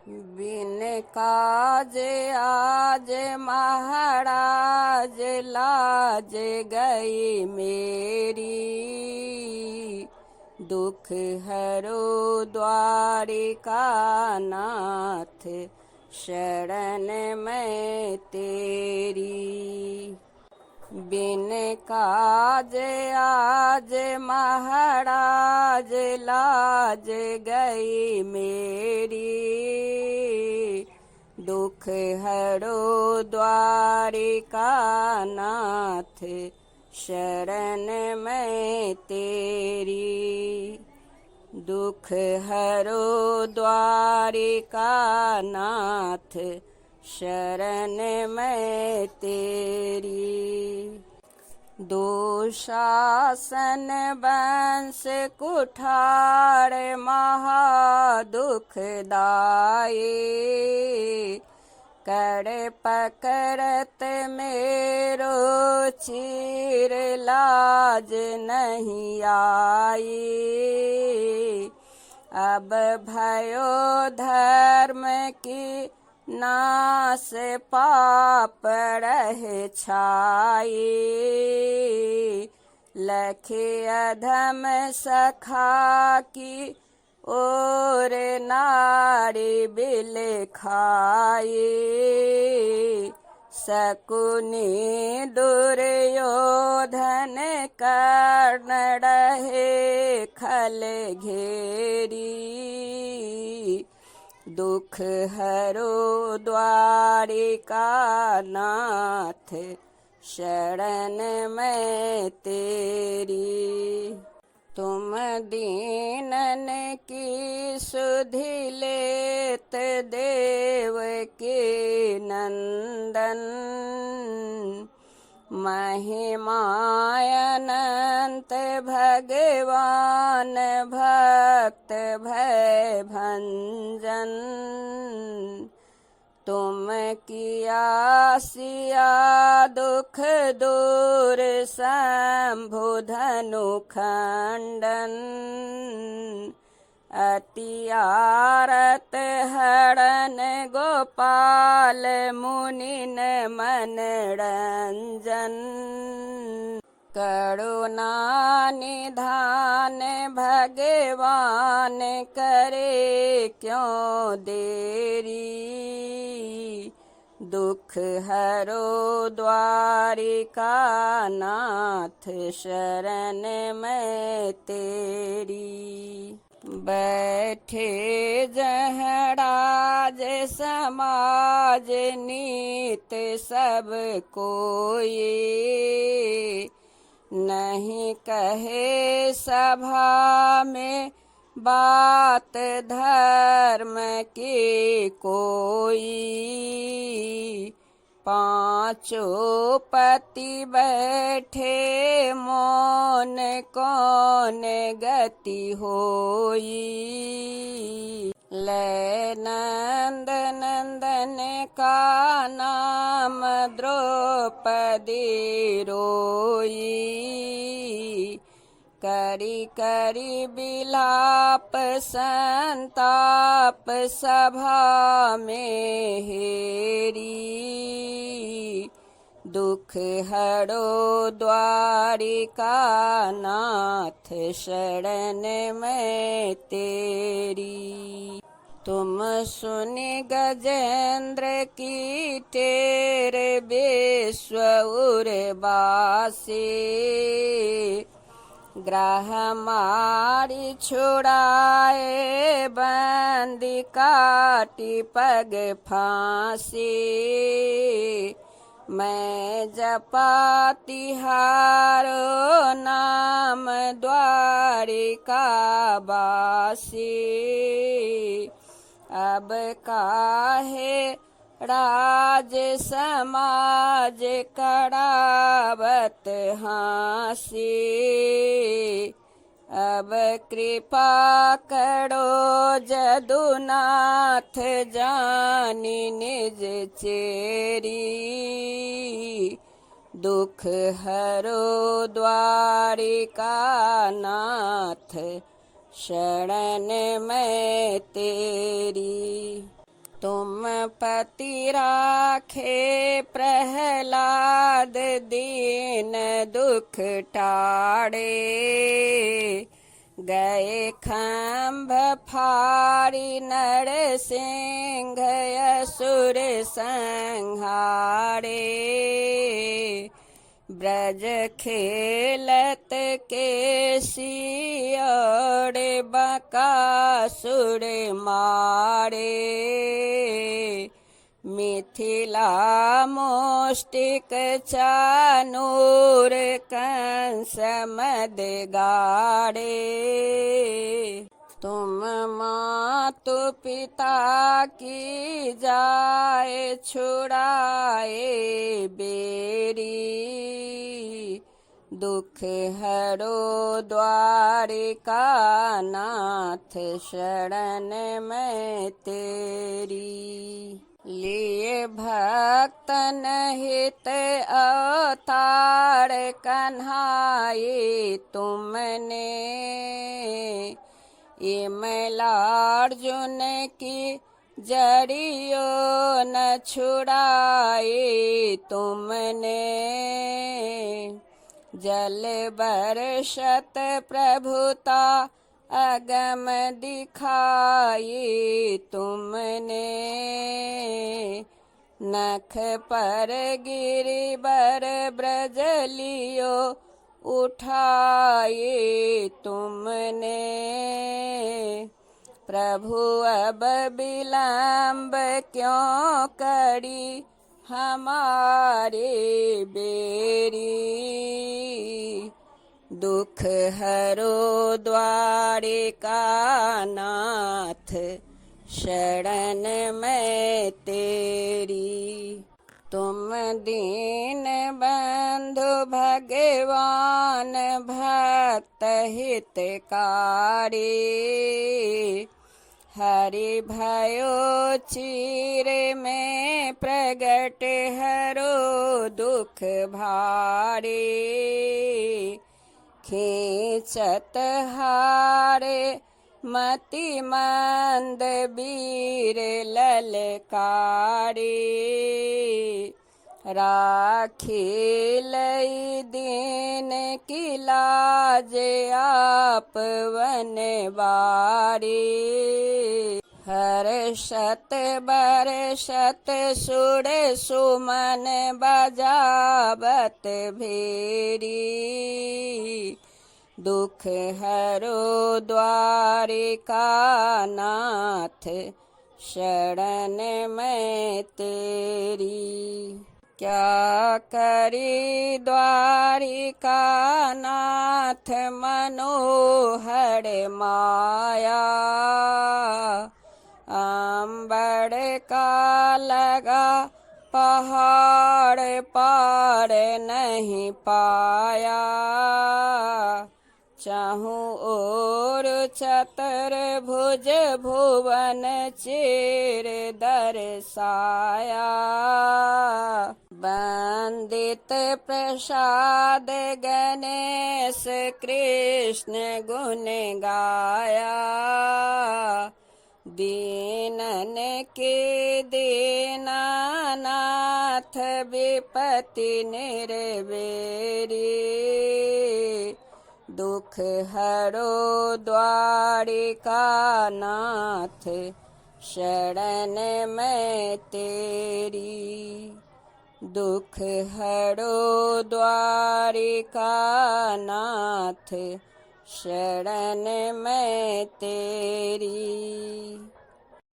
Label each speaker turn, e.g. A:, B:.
A: बिन काज आज महाराज लाज गई मेरी। दुख हरो द्वारिका नाथ शरण मैं तेरी। बिन काज आज महाराज लाज गई मेरी। दुख हरो द्वारिका नाथ शरण मैं तेरी। दुख हरो द्वारिका नाथ शरण मैं तेरी। दुशासन वंश कुठार महादुख दाये। कर पकड़त मेरो चीर लाज नहीं आई। अब भयो धर्म की नास पाप रह छाई। लखे अधम सखा की और नारी बिल खाई। शकुनी दुर्योधन कर्ण रहे खल घेरी। दुख हरो द्वारिका नाथ शरण मैं तेरी। तुम दीनन की सुधि लेत देव के नंदन। महिमा अनंत भगवान भक्त भय भंजन। तुम किया सिया दुख दूर शंभु धनु खंडन। अति आरत हरण गोपाल मुनिन मन रंजन। करुणा निधान भगवान करे क्यों देरी। दुख हरो द्वारिका नाथ शरण मैं तेरी। बैठे जहराज समाज नीत सब कोई। नहीं कहे सभा में बात धर्म की कोई। पांचों पति बैठे मौन कौन गति होई। लय नंद नंदन का नाम द्रौपदी रोई। करी करी बिलाप संताप सभा में हेरी। दुख हरो द्वारिका नाथ शरण मैं तेरी। तुम सुनि गजेंद्र की टेर विश्व उर्वासी। ग्रह मारी छुड़ाए बंदी काटी पग फांसी। मैं जपा तिहारो नाम द्वारिका बासी। अब काहे राज समाज करावत हासी। अब कृपा करो जदुनाथ जानी निज चेरी। दुख हरो द्वारिका नाथ शरण मैं तेरी। तुम पति राखे प्रहलाद दीन दुख टाड़े, गए खंभ फारी नरसिंह असुर संहारे। ब्रज खेलत के सियोड़ बकासुर मारे, मिथिला मुष्टिक चानूर कंस मद गाड़े। तुम मातु पिता की जाए छुड़ाए बेरी, दुख हरो द्वारिका नाथ शरण में तेरी। लिए भक्तन हित अवतार कन्हाए तुमने, इमलार्जुन की जड़ियो न छुड़ाए तुमने। जल बरसत प्रभुता अगम दिखाई तुमने, नख पर गिरिबर ब्रज लियो उठाए तुमने। प्रभु अब विलंब क्यों करी हमारे बेरी, दुख हरो द्वारिका नाथ शरण में तेरी। तुम दीन बंधु भगवान भक्त हितकारी, हरि भयो चीर में प्रगट हरो दुख भारी। खींचत हारे मति मंद वीर ललकारी, राखी लई दीन की लाज आप वनवारी। हर्षत बरसत सुर सुमन बजावत भेरी, दुख हरो द्वारिका नाथ शरण में तेरी। क्या करी द्वारिका नाथ मनोहर माया, अंबड़ का लगा पहाड़ पार नहीं पाया। चाहूं ओर चतुर्भुज भुवन चेर दर्शाया, वंदित प्रसाद गणेश कृष्ण गुण गाया। दीनन के दीनानाथ विपत्ति निर्वेरी, दुख हरो द्वारिका नाथ शरण में तेरी। दुख हरो द्वारिका नाथ शरण में तेरी।